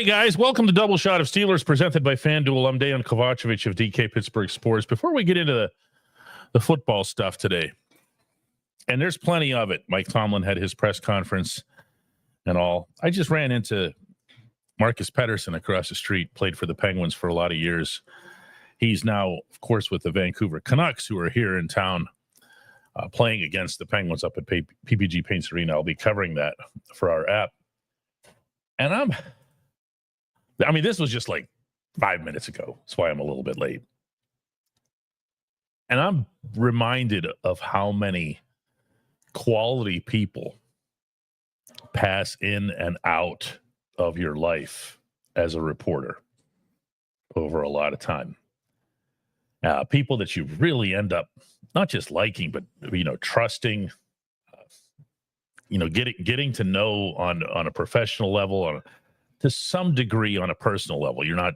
guys, welcome to Double Shot of Steelers presented by FanDuel. I'm Dejan Kovacevic of DK Pittsburgh Sports. Before we get into the football stuff today, and there's plenty of it. Mike Tomlin had his press conference and all. I just ran into Marcus Pettersson across the street, played for the Penguins for a lot of years. He's now, of course, with the Vancouver Canucks, who are here in town playing against the Penguins up at PPG Paints Arena. I'll be covering that for our app. And this was just like 5 minutes ago. That's why I'm a little bit late. And I'm reminded of how many quality people pass in and out of your life as a reporter over a lot of time. People that you really end up not just liking, but, trusting, getting to know on a professional level, to some degree on a personal level. You're not,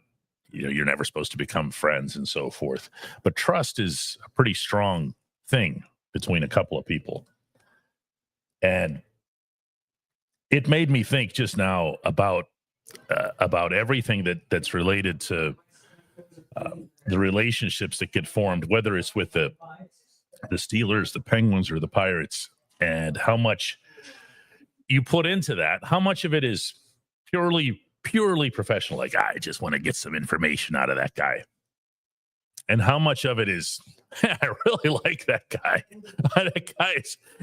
you're never supposed to become friends and so forth. But trust is a pretty strong thing between a couple of people. And it made me think just now about everything that's related to the relationships that get formed, whether it's with the Steelers, the Penguins, or the Pirates, and how much you put into that. How much of it is purely professional, like, I just want to get some information out of that guy, and how much of it is, I really like that guy. That guy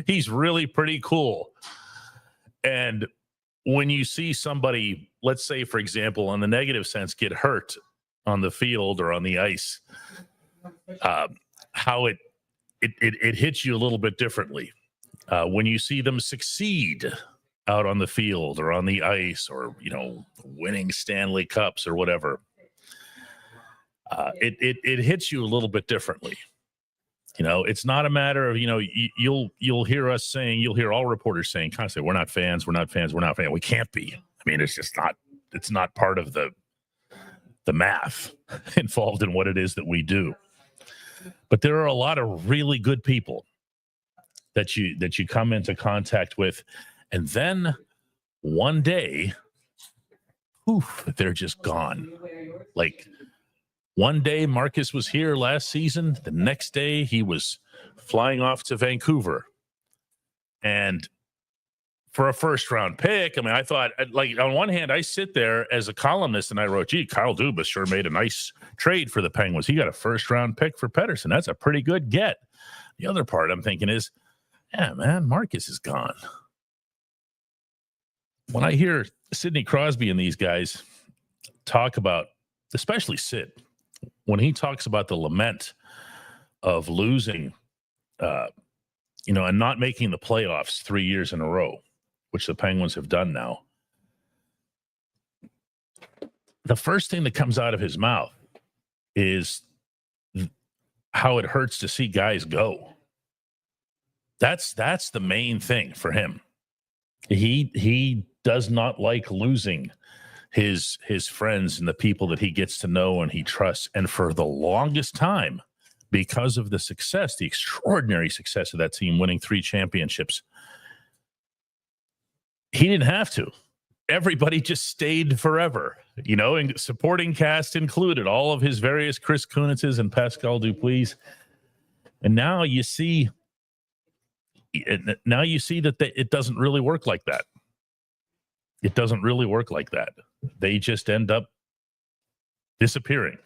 he's really pretty cool. And when you see somebody, let's say, for example, on the negative sense, get hurt on the field or on the ice, how it hits you a little bit differently. When you see them succeed out on the field or on the ice, or, winning Stanley Cups or whatever, it hits you a little bit differently. It's not a matter of, you'll hear us saying, you'll hear all reporters saying constantly, we're not fans. We can't be. It's just not, it's not part of the math involved in what it is that we do. But there are a lot of really good people that you come into contact with, and then one day, they're just gone. Like, one day Marcus was here last season. The next day he was flying off to Vancouver. And for a first-round pick, I thought, like, on one hand, I sit there as a columnist and I wrote, gee, Kyle Dubas sure made a nice trade for the Penguins. He got a first-round pick for Pettersson. That's a pretty good get. The other part I'm thinking is, yeah, man, Marcus is gone. When I hear Sidney Crosby and these guys talk about, especially Sid, when he talks about the lament of losing, and not making the playoffs 3 years in a row, which the Penguins have done now, the first thing that comes out of his mouth is how it hurts to see guys go. That's the main thing for him. He does not like losing his friends and the people that he gets to know and he trusts. And for the longest time, because of the success, the extraordinary success of that team winning 3 championships, he didn't have to. Everybody just stayed forever, and supporting cast included, all of his various Chris Kunitzes and Pascal Dupuis. And now you see that it doesn't really work like that. It doesn't really work like that. They just end up disappearing.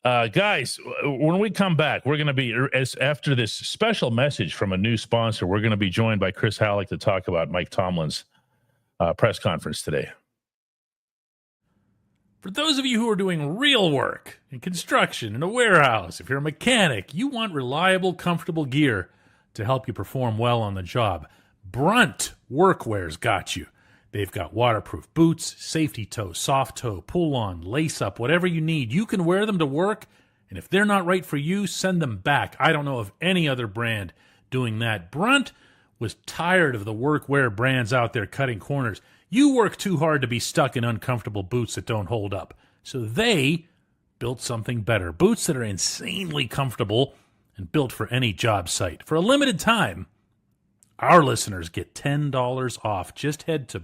Guys, when we come back, we're going to be, after this special message from a new sponsor, we're going to be joined by Chris Halleck to talk about Mike Tomlin's press conference today. For those of you who are doing real work in construction, in a warehouse, if you're a mechanic, you want reliable, comfortable gear to help you perform well on the job. Brunt Workwear's got you. They've got waterproof boots, safety toe, soft toe, pull-on, lace-up, whatever you need. You can wear them to work, and if they're not right for you, send them back. I don't know of any other brand doing that. Brunt was tired of the workwear brands out there cutting corners. You work too hard to be stuck in uncomfortable boots that don't hold up. So they built something better. Boots that are insanely comfortable and built for any job site. For a limited time, our listeners get $10 off. Just head to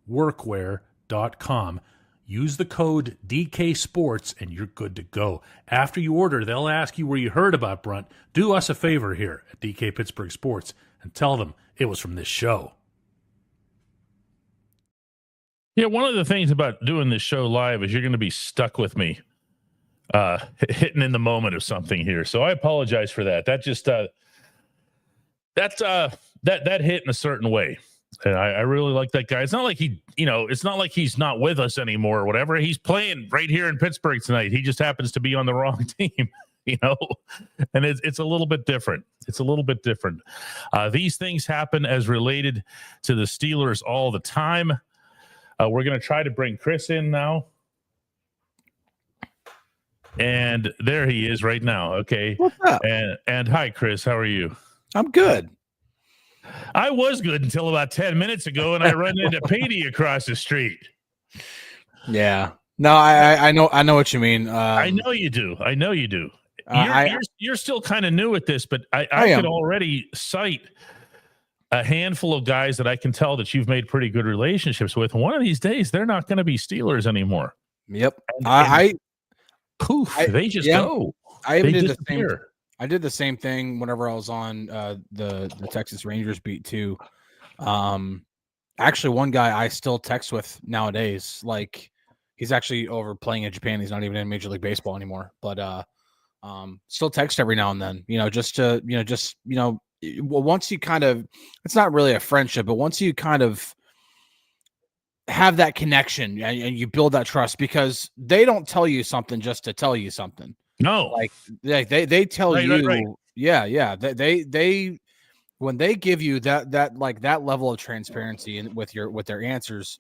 workwear.com. Use the code DK Sports and you're good to go. After you order, they'll ask you where you heard about Brunt. Do us a favor here at DK Pittsburgh Sports and tell them it was from this show. Yeah, one of the things about doing this show live is you're going to be stuck with me hitting in the moment of something here. So I apologize for that. That just that hit in a certain way. And I really like that guy. It's not like it's not like he's not with us anymore or whatever. He's playing right here in Pittsburgh tonight. He just happens to be on the wrong team, and it's a little bit different. It's a little bit different. These things happen as related to the Steelers all the time. We're going to try to bring Chris in now. And there he is right now. Okay. What's up? And hi, Chris. How are you? I'm good. I was good until about 10 minutes ago, and I run into Petey across the street. Yeah. No, I know what you mean. I know you do. You're still kind of new at this, but I could already cite a handful of guys that I can tell that you've made pretty good relationships with. One of these days, they're not going to be Steelers anymore. Yep. They just go. I did the same thing whenever I was on the Texas Rangers beat too. Actually, one guy I still text with nowadays, like he's actually over playing in Japan. He's not even in Major League Baseball anymore, but still text every now and then. Once you kind of, it's not really a friendship, but once you kind of have that connection and you build that trust, because they don't tell you something just to tell you something. No, like they tell you, right. Yeah. They when they give you that level of transparency and with their answers,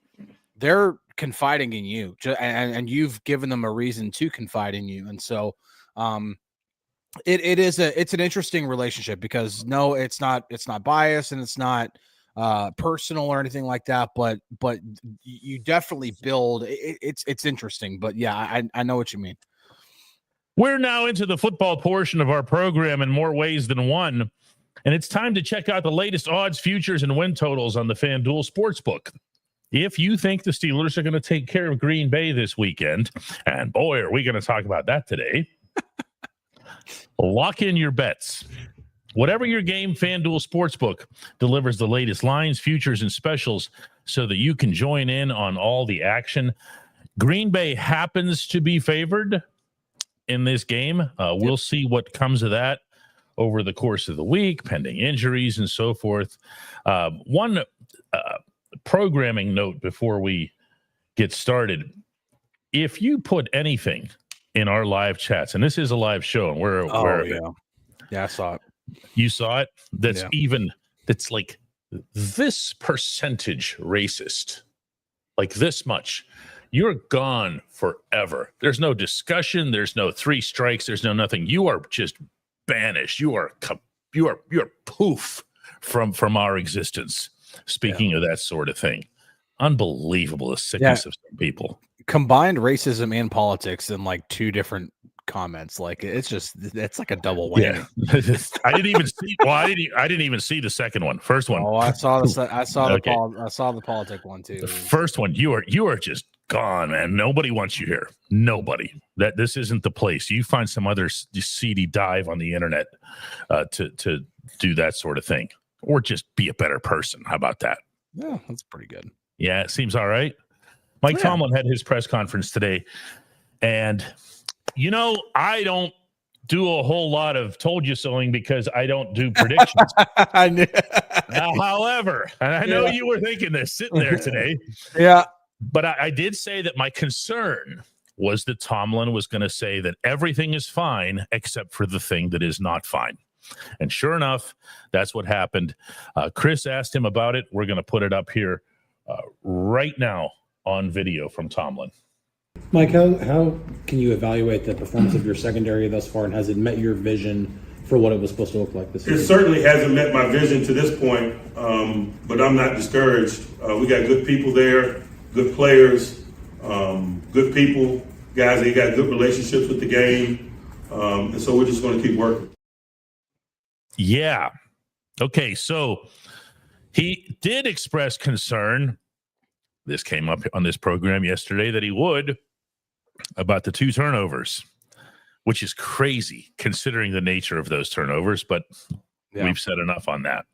they're confiding in you, and you've given them a reason to confide in you, and so it's an interesting relationship, because no, it's not biased and it's not personal or anything like that, but you definitely build it's interesting. But yeah, I know what you mean. We're now into the football portion of our program in more ways than one, and it's time to check out the latest odds, futures, and win totals on the FanDuel Sportsbook. If you think the Steelers are going to take care of Green Bay this weekend, and boy, are we going to talk about that today, lock in your bets. Whatever your game, FanDuel Sportsbook delivers the latest lines, futures, and specials so that you can join in on all the action. Green Bay happens to be favored in this game. We'll see what comes of that over the course of the week, pending injuries and so forth. One programming note before we get started. If you put anything in our live chats, and this is a live show, and we're aware of it. Yeah, I saw it. You saw it? That's like this percentage racist, like this much. You're gone forever. There's no discussion. There's no 3 strikes. There's no nothing. You are just banished. You are poof from our existence. Speaking of that sort of thing, unbelievable the sickness of some people. Combined racism and politics in like 2 different comments. Like it's like a double whammy. Yeah. I didn't even see the second one. First one. Oh, I saw Okay. I saw the politic one too. The first one, you are just gone, man. Nobody wants you here. Nobody. This isn't the place. You find some other seedy dive on the internet to do that sort of thing, or just be a better person. How about that? Yeah, that's pretty good. Yeah, it seems all right. Mike Tomlin had his press conference today, and I don't do a whole lot of told you soing because I don't do predictions. I knew. However, and I know you were thinking this sitting there today. Yeah. But I did say that my concern was that Tomlin was going to say that everything is fine except for the thing that is not fine. And sure enough, that's what happened. Chris asked him about it. We're going to put it up here right now on video from Tomlin. Mike, how can you evaluate the performance of your secondary thus far, and has it met your vision for what it was supposed to look like this season? It certainly hasn't met my vision to this point, but I'm not discouraged. We got good people there, good players, good people, guys that got good relationships with the game, and so we're just going to keep working. Yeah. Okay, so he did express concern this came up on this program yesterday that he would, about the 2 turnovers, which is crazy considering the nature of those turnovers, but we've said enough on that.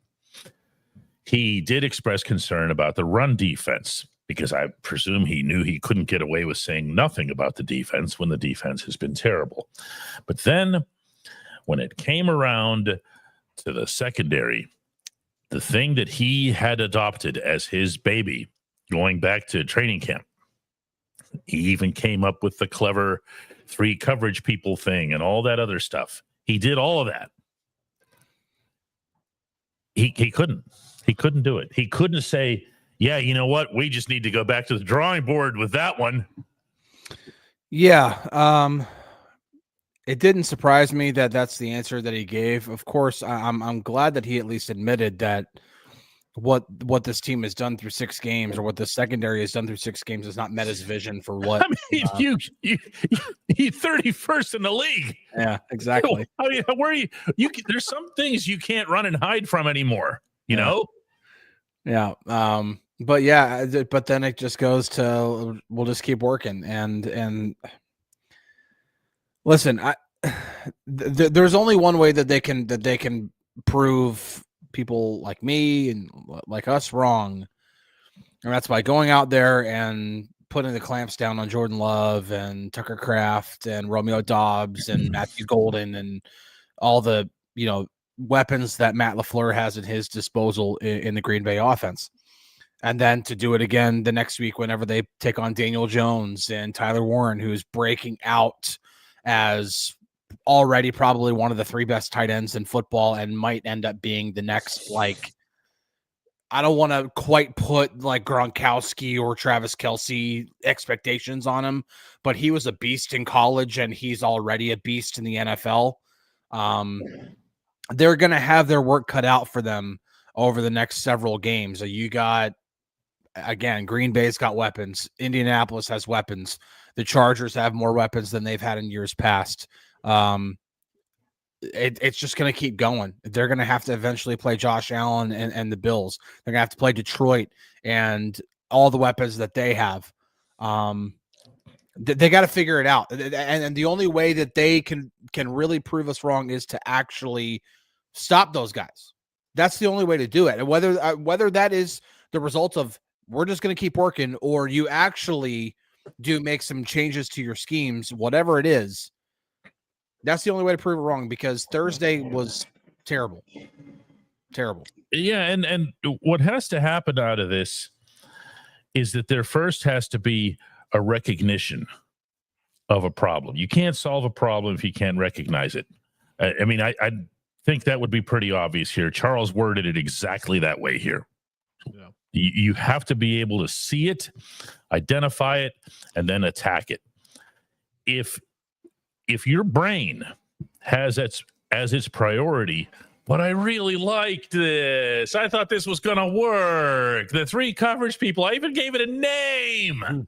He did express concern about the run defense, because I presume he knew he couldn't get away with saying nothing about the defense when the defense has been terrible. But then when it came around to the secondary, the thing that he had adopted as his baby going back to training camp, he even came up with the clever 3 coverage people thing and all that other stuff. He did all of that. He couldn't do it. He couldn't say, yeah, you know what? We just need to go back to the drawing board with that one. Yeah. It didn't surprise me that that's the answer that he gave. Of course, I'm glad that he at least admitted that what this team has done through 6 games, or what the secondary has done through 6 games, has not met his vision for what. I mean, you 31st in the league. Yeah, exactly. I mean, where you there's some things you can't run and hide from anymore, you know? Yeah. But yeah, but then it just goes to, we'll just keep working. And listen, there's only one way that they can prove people like me and like us wrong, and that's by going out there and putting the clamps down on Jordan Love and Tucker Kraft and Romeo Doubs and Matthew Golden and all the, weapons that Matt LaFleur has at his disposal in the Green Bay offense. And then to do it again the next week whenever they take on Daniel Jones and Tyler Warren, who's breaking out as already probably one of the 3 best tight ends in football and might end up being the next, I don't want to quite put like Gronkowski or Travis Kelce expectations on him, but he was a beast in college and he's already a beast in the NFL. They're going to have their work cut out for them over the next several games. So you got, again, Green Bay's got weapons. Indianapolis has weapons. The Chargers have more weapons than they've had in years past. It's just going to keep going. They're going to have to eventually play Josh Allen and the Bills. They're going to have to play Detroit and all the weapons that they have. They got to figure it out. And the only way that they can really prove us wrong is to actually stop those guys. That's the only way to do it. And whether that is the result of we're just going to keep working, or you actually do make some changes to your schemes, whatever it is, that's the only way to prove it wrong, because Thursday was terrible. Terrible. Yeah, and what has to happen out of this is that there first has to be a recognition of a problem. You can't solve a problem if you can't recognize it. I mean, I think that would be pretty obvious here. Charles worded it exactly that way here. Yeah. You have to be able to see it, identify it, and then attack it. If your brain has as its priority, but I really liked this, I thought this was going to work, the 3 coverage people, I even gave it a name,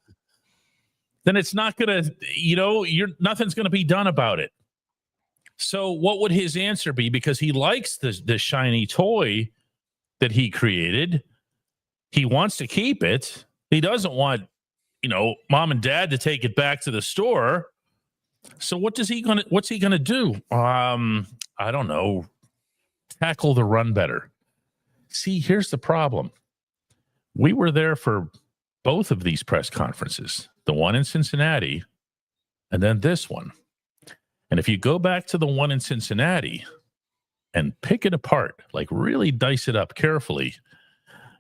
then it's not going to, nothing's going to be done about it. So what would his answer be? Because he likes the shiny toy that he created. He wants to keep it. He doesn't want, mom and dad to take it back to the store. So what's he going to do? I don't know. Tackle the run better. See, here's the problem. We were there for both of these press conferences, the one in Cincinnati and then this one. And if you go back to the one in Cincinnati and pick it apart, like really dice it up carefully,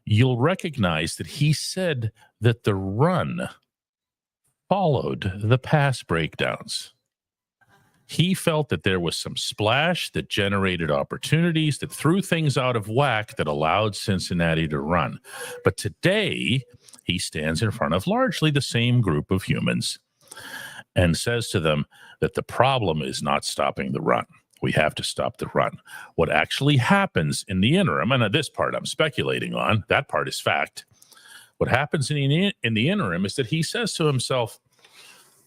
you'll recognize that he said that the run followed the pass breakdowns. He felt that there was some splash that generated opportunities, that threw things out of whack, that allowed Cincinnati to run. But today, he stands in front of largely the same group of humans and says to them that the problem is not stopping the run. We have to stop the run. What actually happens in the interim, and this part I'm speculating on, that part is fact. What happens in the interim is that he says to himself,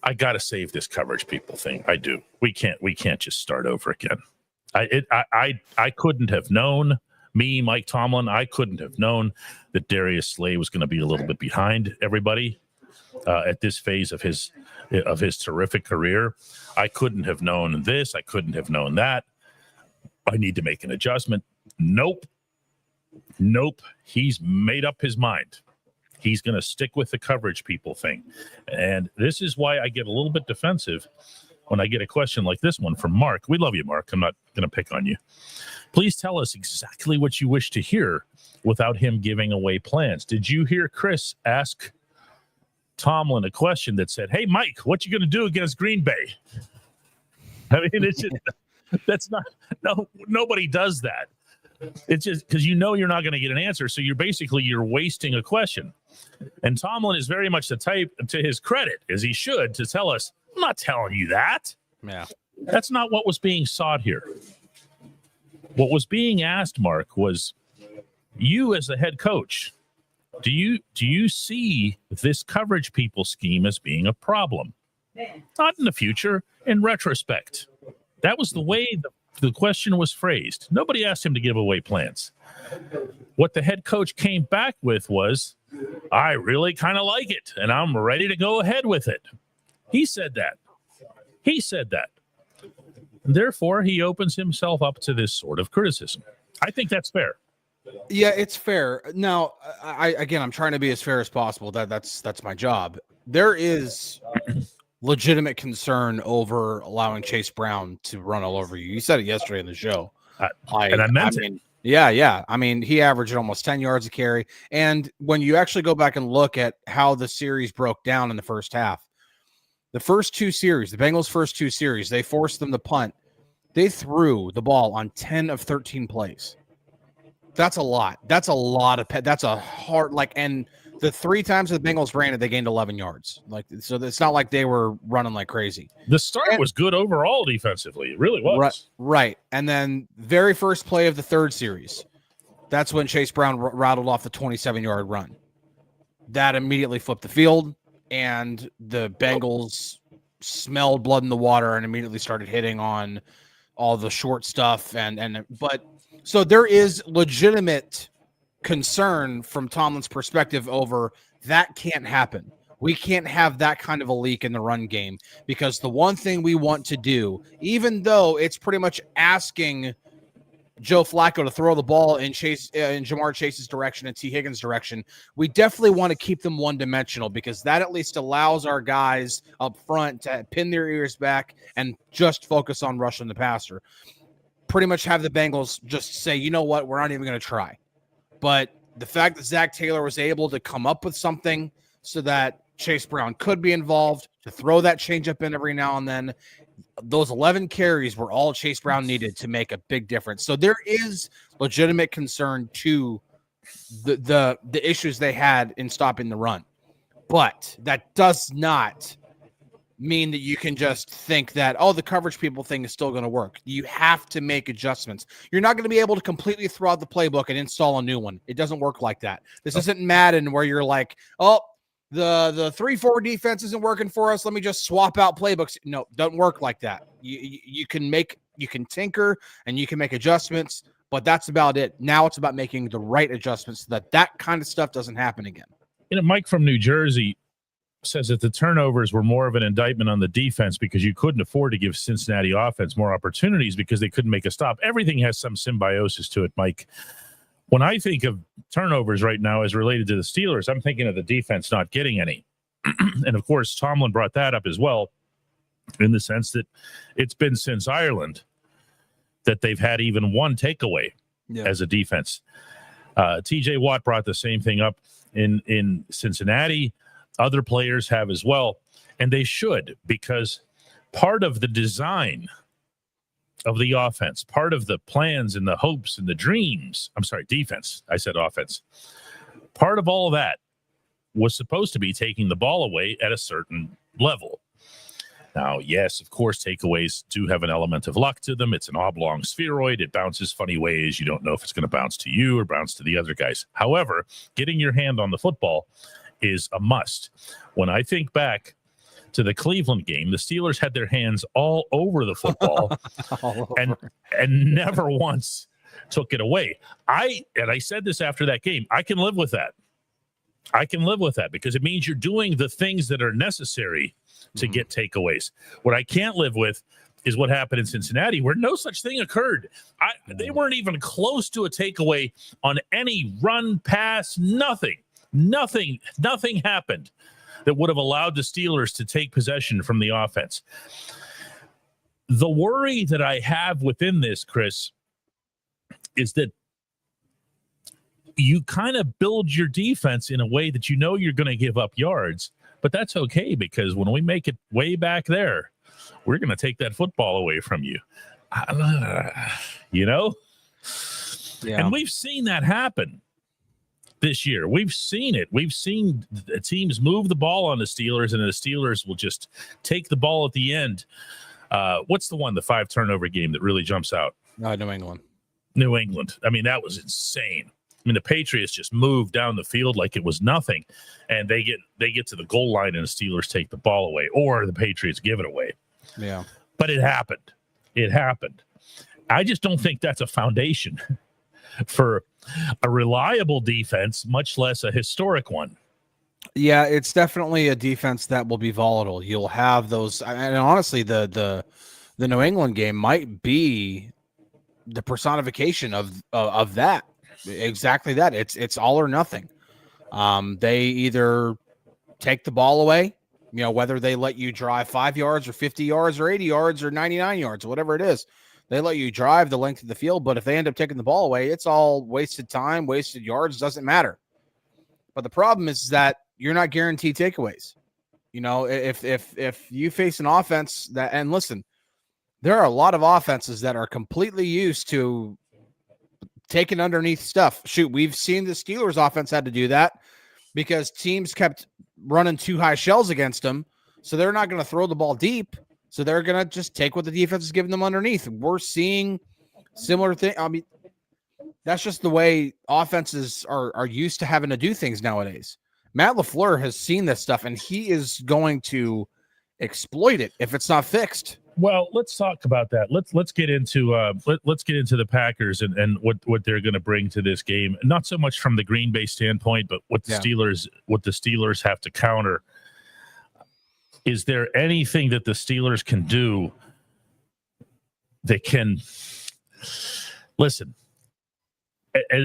I got to save this coverage people thing. I do. We can't just start over again. I couldn't have known Me, Mike Tomlin, I couldn't have known that Darius Slay was going to be a little bit behind everybody at this phase of his terrific career. I couldn't have known this. I couldn't have known that. I need to make an adjustment. Nope. He's made up his mind. He's going to stick with the coverage people thing. And this is why I get a little bit defensive when I get a question like this one from Mark. We love you, Mark. I'm not going to pick on you. Please tell us exactly what you wish to hear without him giving away plans. Did you hear Chris ask Tomlin a question that said, "Hey, Mike, what you going to do against Green Bay?" I mean, it's just, that's not, nobody does that. It's just because you're not going to get an answer. So you're wasting a question. And Tomlin is very much the type, to his credit, as he should, to tell us, "I'm not telling you that." Yeah. That's not what was being sought here. What was being asked, Mark, was you as the head coach, do you see this coverage people scheme as being a problem? Not in the future, in retrospect. That was the way the question was phrased. Nobody asked him to give away plans. What the head coach came back with was, "I really kind of like it, and I'm ready to go ahead with it." He said that. And therefore, he opens himself up to this sort of criticism. I think that's fair. Yeah, it's fair. Now, I'm trying to be as fair as possible. That's my job. There is legitimate concern over allowing Chase Brown to run all over you. You said it yesterday in the show. I meant it. Yeah. I mean, he averaged almost 10 yards a carry. And when you actually go back and look at how the series broke down in the first half, the Bengals' first two series, they forced them to punt. They threw the ball on 10 of 13 plays. That's a lot. That's a hard, and the three times the Bengals ran it, they gained 11 yards. So it's not like they were running like crazy. The start was good overall defensively. It really was. Right. And then very first play of the third series, that's when Chase Brown rattled off the 27-yard run. That immediately flipped the field, and the Bengals smelled blood in the water and immediately started hitting on all the short stuff. But so there is legitimate concern from Tomlin's perspective over that can't happen. We can't have that kind of a leak in the run game, because the one thing we want to do, even though it's pretty much asking Joe Flacco to throw the ball in Jamar Chase's direction and T. Higgins' direction, we definitely want to keep them one-dimensional, because that at least allows our guys up front to pin their ears back and just focus on rushing the passer. Pretty much have the Bengals just say, "You know what, we're not even going to try." But the fact that Zach Taylor was able to come up with something so that Chase Brown could be involved, to throw that changeup in every now and then, those 11 carries were all Chase Brown needed to make a big difference. So there is legitimate concern to the issues they had in stopping the run. But that does not mean that you can just think that, the coverage people thing is still going to work. You have to make adjustments. You're not going to be able to completely throw out the playbook and install a new one. It doesn't work like that. This isn't Madden where you're like, the 3-4 defense isn't working for us. Let me just swap out playbooks. No, doesn't work like that. You can tinker and you can make adjustments, but that's about it. Now it's about making the right adjustments so that kind of stuff doesn't happen again. Mike from New Jersey says that the turnovers were more of an indictment on the defense, because you couldn't afford to give Cincinnati offense more opportunities because they couldn't make a stop. Everything has some symbiosis to it, Mike. When I think of turnovers right now as related to the Steelers, I'm thinking of the defense not getting any. And, of course, Tomlin brought that up as well, in the sense that it's been since Ireland that they've had even one takeaway as a defense. TJ Watt brought the same thing up in Cincinnati. Other players have as well, and they should, because part of the design of the offense, part of the plans and the hopes and the dreams, defense, I said offense, part of all that was supposed to be taking the ball away at a certain level. Now, yes, of course, takeaways do have an element of luck to them. It's an oblong spheroid. It bounces funny ways. You don't know if it's going to bounce to you or bounce to the other guys. However, getting your hand on the football is a must. When I think back to the Cleveland game, the Steelers had their hands all over the football and never once took it away. I said this after that game. I can live with that. I can live with that because it means you're doing the things that are necessary to get takeaways. What I can't live with is what happened in Cincinnati, where no such thing occurred. They weren't even close to a takeaway on any run, pass, nothing happened that would have allowed the Steelers to take possession from the offense. The worry that I have within this, Chris, is that you kind of build your defense in a way that you know you're going to give up yards, but that's okay because when we make it way back there, we're going to take that football away from you. You know? Yeah. And we've seen that happen this year. We've seen it. We've seen teams move the ball on the Steelers, and the Steelers will just take the ball at the end. What's the 5 turnover game that really jumps out? New England. New England. I mean, that was insane. I mean, the Patriots just moved down the field like it was nothing, and they get to the goal line, and the Steelers take the ball away, or the Patriots give it away. Yeah. But it happened. It happened. I just don't think that's a foundation for a reliable defense, much less a historic one. Yeah, it's definitely a defense that will be volatile. You'll have those, and honestly, the New England game might be the personification of that. Exactly that. It's all or nothing. They either take the ball away, you know, whether they let you drive 5 yards or 50 yards or 80 yards or 99 yards, whatever it is. They let you drive the length of the field, but if they end up taking the ball away, it's all wasted time, wasted yards, doesn't matter. But the problem is that you're not guaranteed takeaways. You know, if you face an offense that, and listen, there are a lot of offenses that are completely used to taking underneath stuff. Shoot, we've seen the Steelers offense had to do that because teams kept running too high shells against them. So they're not going to throw the ball deep. So they're going to just take what the defense is giving them underneath. We're seeing similar thing. I mean, that's just the way offenses are used to having to do things nowadays. Matt LaFleur has seen this stuff, and he is going to exploit it if it's not fixed. Well, let's talk about that. Let's get into let's get into the Packers and what they're going to bring to this game. Not so much from the Green Bay standpoint, but what the Steelers have to counter. Is there anything that the Steelers can do that can listen?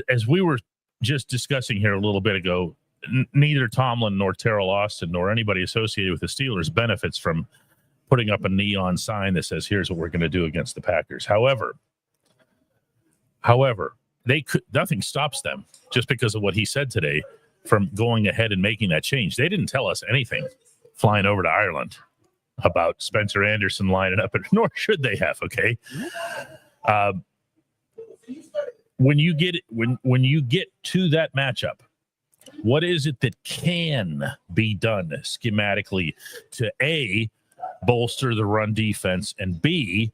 As we were just discussing here a little bit ago, neither Tomlin nor Terrell Austin nor anybody associated with the Steelers benefits from putting up a neon sign that says, here's what we're going to do against the Packers. However, nothing stops them just because of what he said today from going ahead and making that change. They didn't tell us anything flying over to Ireland about Spencer Anderson lining up, nor should they have. Okay. When you get to that matchup, what is it that can be done schematically to A, bolster the run defense, and B,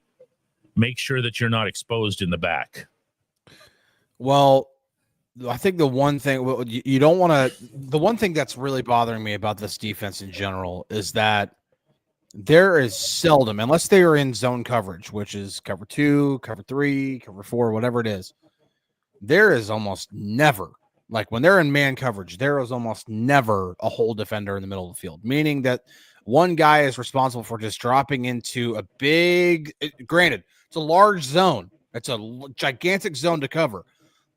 make sure that you're not exposed in the back? Well, I think the one thing you don't want to, the one thing that's really bothering me about this defense in general is that there is seldom, unless they are in zone coverage, which is cover 2, cover 3, cover 4, whatever it is, there is almost never, like when they're in man coverage, there is almost never a whole defender in the middle of the field, meaning that one guy is responsible for just dropping into a big, granted, it's a large zone. It's a gigantic zone to cover,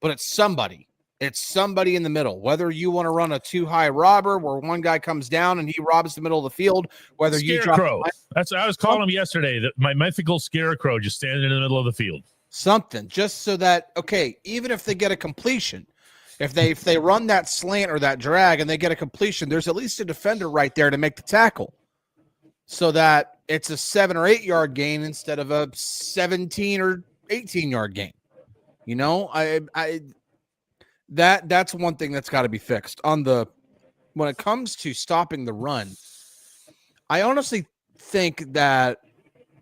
but it's somebody in the middle, whether you want to run a too high robber where one guy comes down and he robs the middle of the field, whether Scarecrow. you drop. I was calling him yesterday, my mythical Scarecrow just standing in the middle of the field. Something just so that, okay, even if they get a completion, if they run that slant or that drag and they get a completion, there's at least a defender right there to make the tackle so that it's a 7 or 8 yard gain instead of a 17 or 18 yard gain. You know, that's one thing that's got to be fixed. When it comes to stopping the run, I honestly think that,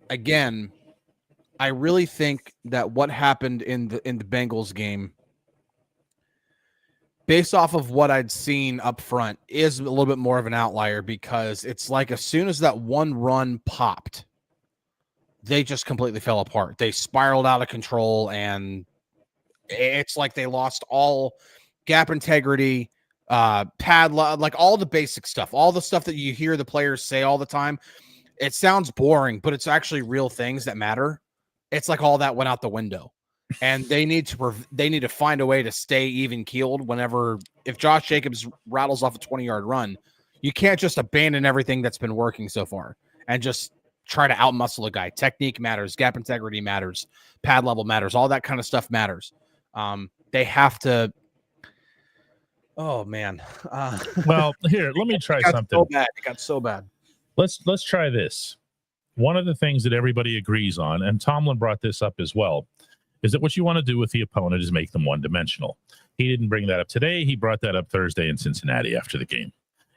again, I really think that what happened in the Bengals game, based off of what I'd seen up front, is a little bit more of an outlier because it's like as soon as that one run popped, they just completely fell apart. They spiraled out of control, and It's like they lost all gap integrity, like all the basic stuff, all the stuff that you hear the players say all the time. It sounds boring, but it's actually real things that matter. It's like all that went out the window, and they need to find a way to stay even keeled if Josh Jacobs rattles off a 20-yard run, you can't just abandon everything that's been working so far and just try to outmuscle a guy. Technique matters, gap integrity matters, pad level matters, all that kind of stuff matters. They have to. Oh man. Well, here, let me try something. It got so bad. Let's try this. One of the things that everybody agrees on, and Tomlin brought this up as well, is that what you want to do with the opponent is make them one-dimensional. He didn't bring that up today. He brought that up Thursday in Cincinnati after the game.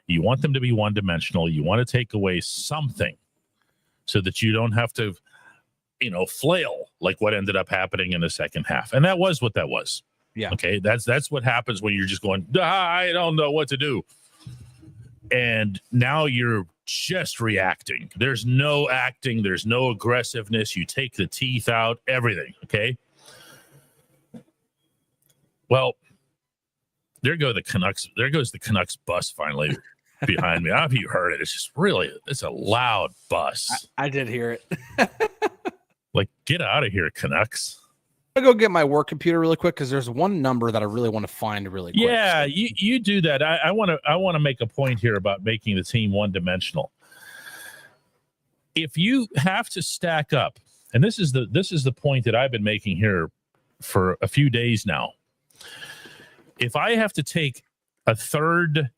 You want them to be one-dimensional. You want to take away something so that you don't have to, flail like what ended up happening in the second half. And that was what that was. Yeah. Okay. That's what happens when you're just going, I don't know what to do. And now you're just reacting. There's no acting. There's no aggressiveness. You take the teeth out, everything. Okay. Well, there goes the Canucks bus finally behind me. I don't know if you heard it. It's a loud bus. I did hear it. Like, get out of here, Canucks. I'm going to go get my work computer really quick because there's one number that I really want to find really quick. Yeah, you do that. I want to make a point here about making the team one-dimensional. If you have to stack up, and this is the point that I've been making here for a few days now. If I have to take a third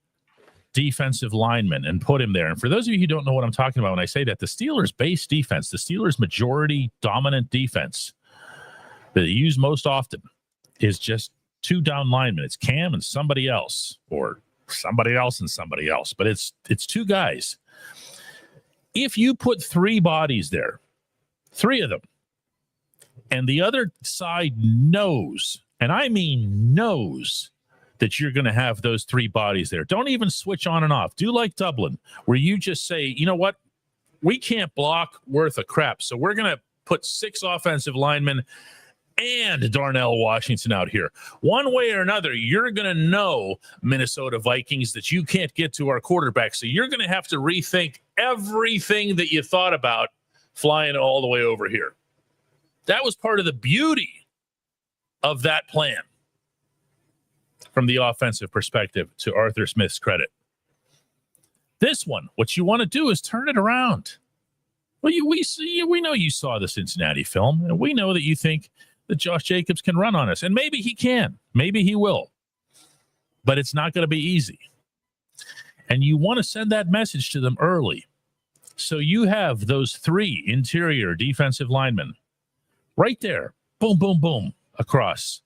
defensive lineman and put him there, and for those of you who don't know what I'm talking about when I say that, the Steelers' base defense, the Steelers' majority dominant defense that they use most often is just two down linemen. It's Cam and somebody else, or somebody else and somebody else, but it's two guys. If you put three bodies there, three of them, and the other side knows, and I mean knows, that you're going to have those three bodies there. Don't even switch on and off. Do like Dublin, where you just say, you know what? We can't block worth a crap, so we're going to put 6 offensive linemen and Darnell Washington out here. One way or another, you're going to know, Minnesota Vikings, that you can't get to our quarterback, so you're going to have to rethink everything that you thought about flying all the way over here. That was part of the beauty of that plan from the offensive perspective, to Arthur Smith's credit. This one, what you want to do is turn it around. Well, we know you saw the Cincinnati film, and we know that you think that Josh Jacobs can run on us, and maybe he can. Maybe he will. But it's not going to be easy. And you want to send that message to them early. So you have those 3 interior defensive linemen right there. Boom, boom, boom, across.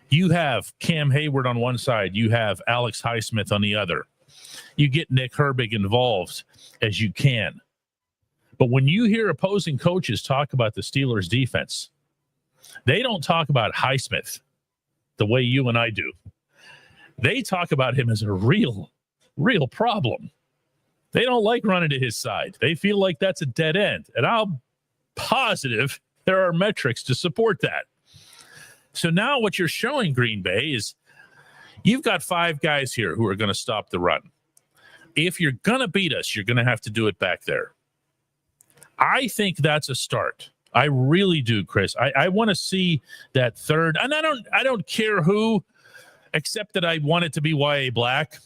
You have Cam Hayward on one side. You have Alex Highsmith on the other. You get Nick Herbig involved as you can. But when you hear opposing coaches talk about the Steelers' defense, they don't talk about Highsmith the way you and I do. They talk about him as a real problem. They don't like running to his side. They feel like that's a dead end. And I'm positive there are metrics to support that. So now what you're showing, Green Bay, is you've got 5 guys here who are going to stop the run. If you're going to beat us, you're going to have to do it back there. I think that's a start. I really do, Chris. I want to see that third. And I don't care who, except that I want it to be Y.A. Black.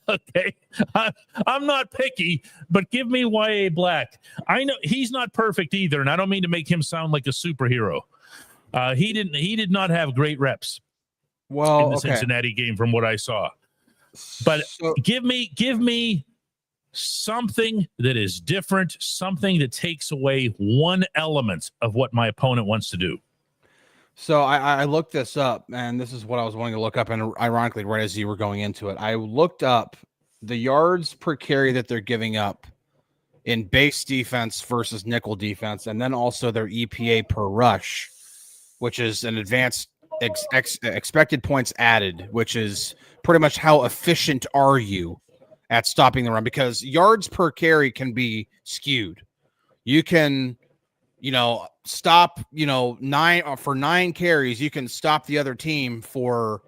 Okay. I'm not picky, but give me Y.A. Black. I know he's not perfect either, and I don't mean to make him sound like a superhero. He did not have great reps in the Cincinnati game from what I saw. But give me something that is different, something that takes away one element of what my opponent wants to do. So I looked this up, and this is what I was wanting to look up. And ironically, right as you were going into it, I looked up the yards per carry that they're giving up in base defense versus nickel defense, and then also their EPA per rush, which is an advanced expected points added, which is pretty much how efficient are you at stopping the run, because yards per carry can be skewed. You can, stop, 9 carries, you can stop the other team for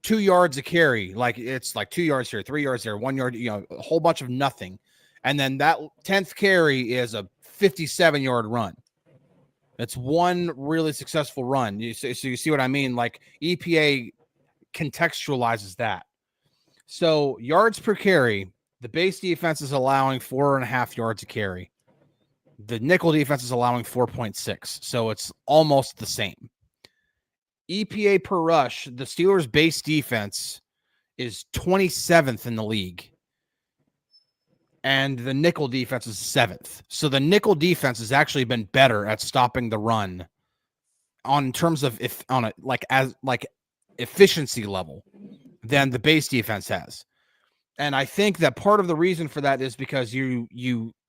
2 yards a carry. Like it's like 2 yards here, 3 yards there, 1 yard, a whole bunch of nothing. And then that 10th carry is a 57-yard run. It's one really successful run. So you see what I mean? Like EPA contextualizes that. So yards per carry, the base defense is allowing 4.5 yards a carry. The nickel defense is allowing 4.6. So it's almost the same. EPA per rush, the Steelers' base defense is 27th in the league. And the nickel defense is 7th. So the nickel defense has actually been better at stopping the run on terms of efficiency level than the base defense has. And I think that part of the reason for that is because you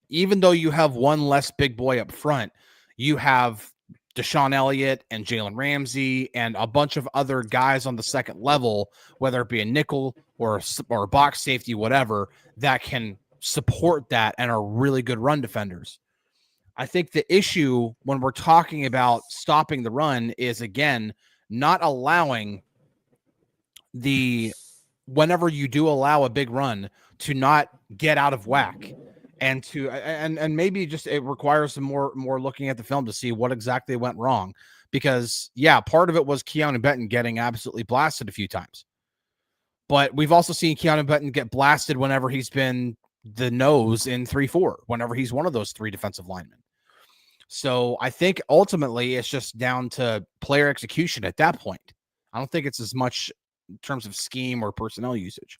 even though you have one less big boy up front, you have Deshaun Elliott and Jalen Ramsey and a bunch of other guys on the second level, whether it be a nickel or a box safety, whatever, that can support that and are really good run defenders. I think the issue when we're talking about stopping the run is, again, not allowing whenever you do allow a big run to not get out of whack and maybe just it requires some more looking at the film to see what exactly went wrong. Because part of it was Keanu Benton getting absolutely blasted a few times, but we've also seen Keanu Benton get blasted whenever he's been the nose in 3-4, whenever he's one of those 3 defensive linemen. So I think ultimately it's just down to player execution at that point. I don't think it's as much in terms of scheme or personnel usage.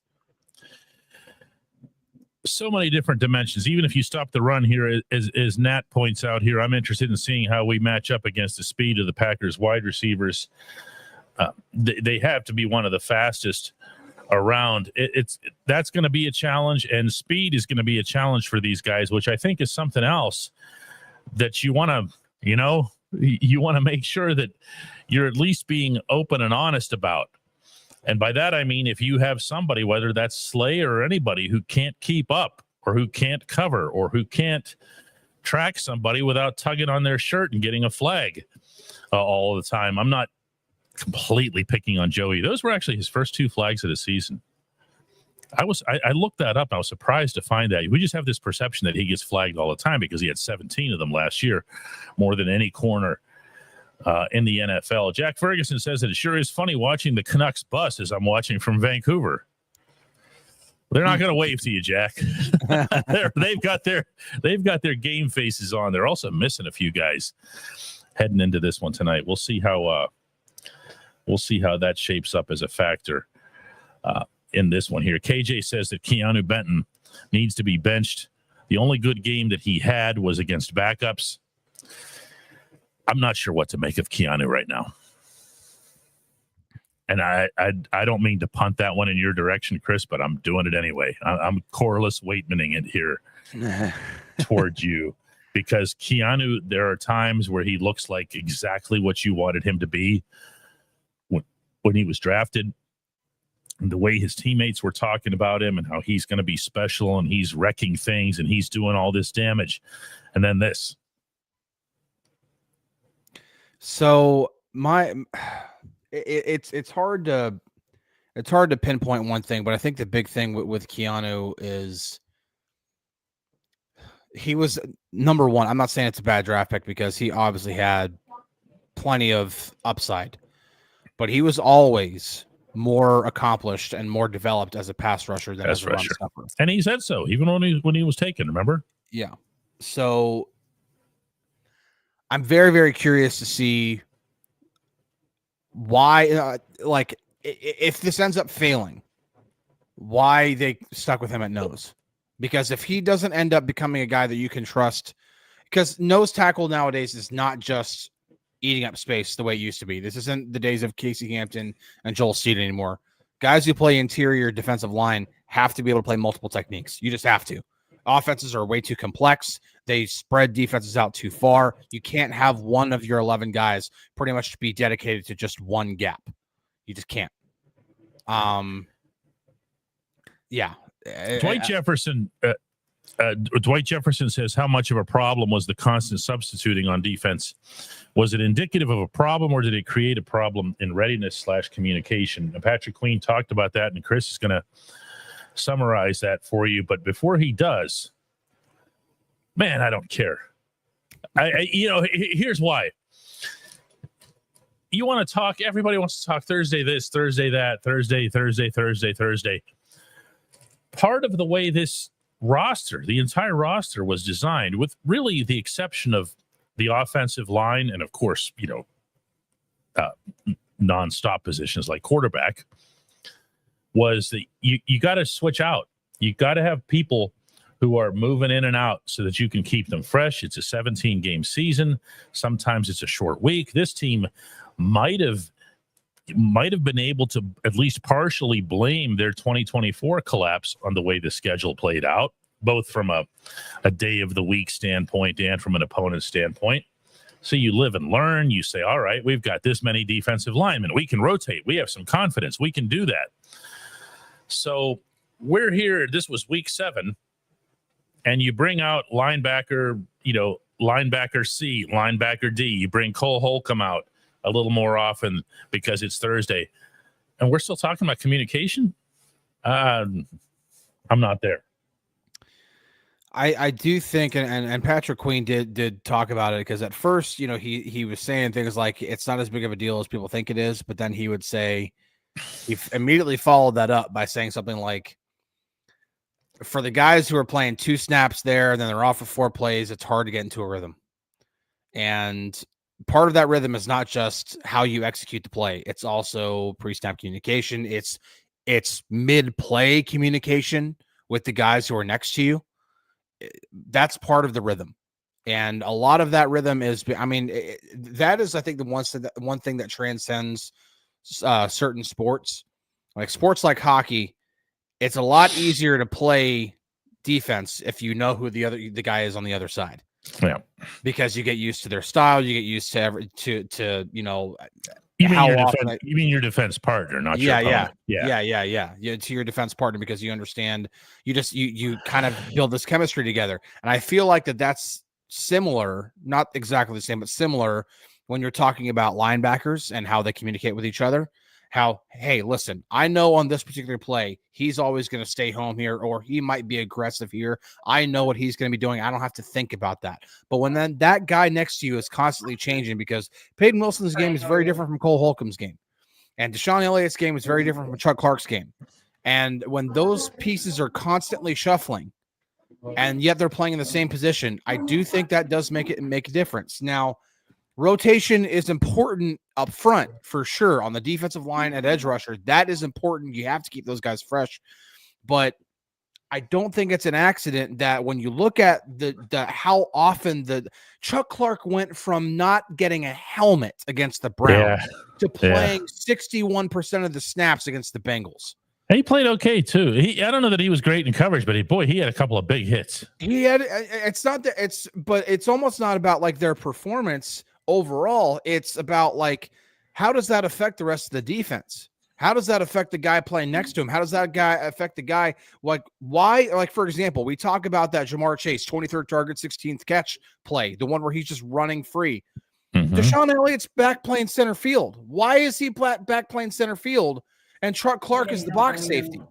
So many different dimensions. Even if you stop the run here, as Nat points out here, I'm interested in seeing how we match up against the speed of the Packers wide receivers. They have to be one of the fastest around. That's going to be a challenge, and speed is going to be a challenge for these guys, which I think is something else that you want to make sure that you're at least being open and honest about. And by that, I mean, if you have somebody, whether that's Slay or anybody, who can't keep up or who can't cover or who can't track somebody without tugging on their shirt and getting a flag all the time. I'm not completely picking on Joey. Those were actually his first 2 flags of the season. I looked that up. I was surprised to find that. We just have this perception that he gets flagged all the time because he had 17 of them last year, more than any corner in the NFL. Jack Ferguson says that it sure is funny watching the Canucks bus as I'm watching from Vancouver. They're not going to wave to you, Jack. They've got their game faces on. They're also missing a few guys heading into this one tonight. We'll see how that shapes up as a factor in this one here. KJ says that Keanu Benton needs to be benched. The only good game that he had was against backups. I'm not sure what to make of Keanu right now. And I don't mean to punt that one in your direction, Chris, but I'm doing it anyway. I'm Corliss Waitmaning it here towards you, because Keanu, there are times where he looks like exactly what you wanted him to be when he was drafted. And the way his teammates were talking about him and how he's going to be special and he's wrecking things and he's doing all this damage. And then this. So it's hard to pinpoint one thing, but I think the big thing with Keanu is he was number one. I'm not saying it's a bad draft pick because he obviously had plenty of upside, but he was always more accomplished and more developed as a pass rusher than as a run stopper. And he said so even when he was taken, remember? Yeah. So I'm very, very curious to see why, if this ends up failing, why they stuck with him at nose. Because if he doesn't end up becoming a guy that you can trust, because nose tackle nowadays is not just eating up space the way it used to be. This isn't the days of Casey Hampton and Joel Steed anymore. Guys who play interior defensive line have to be able to play multiple techniques. You just have to. Offenses are way too complex. They spread defenses out too far. You can't have one of your 11 guys pretty much be dedicated to just one gap. You just can't. Yeah. Dwight Jefferson, Dwight Jefferson says, how much of a problem was the constant substituting on defense? Was it indicative of a problem, or did it create a problem in readiness / communication? And Patrick Queen talked about that, and Chris is going to summarize that for you. But before he does, man, I don't care. Here's why. You want to talk, everybody wants to talk Thursday this, Thursday that, Thursday. Part of the way this roster, the entire roster, was designed, with really the exception of the offensive line and, of course, non-stop positions like quarterback, was that you got to switch out. You got to have people who are moving in and out so that you can keep them fresh. It's a 17-game season. Sometimes it's a short week. This team might have been able to at least partially blame their 2024 collapse on the way the schedule played out, both from a day of the week standpoint and from an opponent's standpoint. So you live and learn. You say, all right, we've got this many defensive linemen. We can rotate. We have some confidence. We can do that. So we're here. This was week 7. And you bring out linebacker C, linebacker D. You bring Cole Holcomb out a little more often because it's Thursday. And we're still talking about communication? I'm not there. I do think, and Patrick Queen did talk about it, because at first, he was saying things like it's not as big of a deal as people think it is, but then he would say, he immediately followed that up by saying something like, for the guys who are playing 2 snaps there and then they're off for 4 plays, it's hard to get into a rhythm. And part of that rhythm is not just how you execute the play. It's also pre-snap communication. It's mid-play communication with the guys who are next to you. That's part of the rhythm. And a lot of that rhythm is, that is, I think, the one thing that transcends certain sports. Like sports like hockey, it's a lot easier to play defense if you know who the guy is on the other side. Yeah, because you get used to their style, you get used to You mean your defense partner, not your opponent. Yeah, to your defense partner, because you understand, you kind of build this chemistry together. And I feel like that's similar, not exactly the same, but similar when you're talking about linebackers and how they communicate with each other. How, hey, listen, I know on this particular play, he's always going to stay home here, or he might be aggressive here. I know what he's going to be doing. I don't have to think about that. But when then that guy next to you is constantly changing, because Peyton Wilson's game is very different from Cole Holcomb's game, and Deshaun Elliott's game is very different from Chuck Clark's game. And when those pieces are constantly shuffling, and yet they're playing in the same position, I do think that does make a difference. Now, rotation is important up front for sure on the defensive line at edge rusher. That is important. You have to keep those guys fresh. But I don't think it's an accident that when you look at the how often the Chuck Clark went from not getting a helmet against the Browns to playing 61% of the snaps against the Bengals. And he played okay too. I don't know that he was great in coverage, but he had a couple of big hits. But it's almost not about like their performance overall. It's about like, how does that affect the rest of the defense? How does that affect the guy playing next to him? How does that guy affect the guy? Like, why? Like, for example, we talk about that Jamar Chase 23rd target, 16th catch play, the one where he's just running free. Mm-hmm. Deshaun Elliott's back playing center field. Why is he back playing center field? And Chuck Clark is the box safety.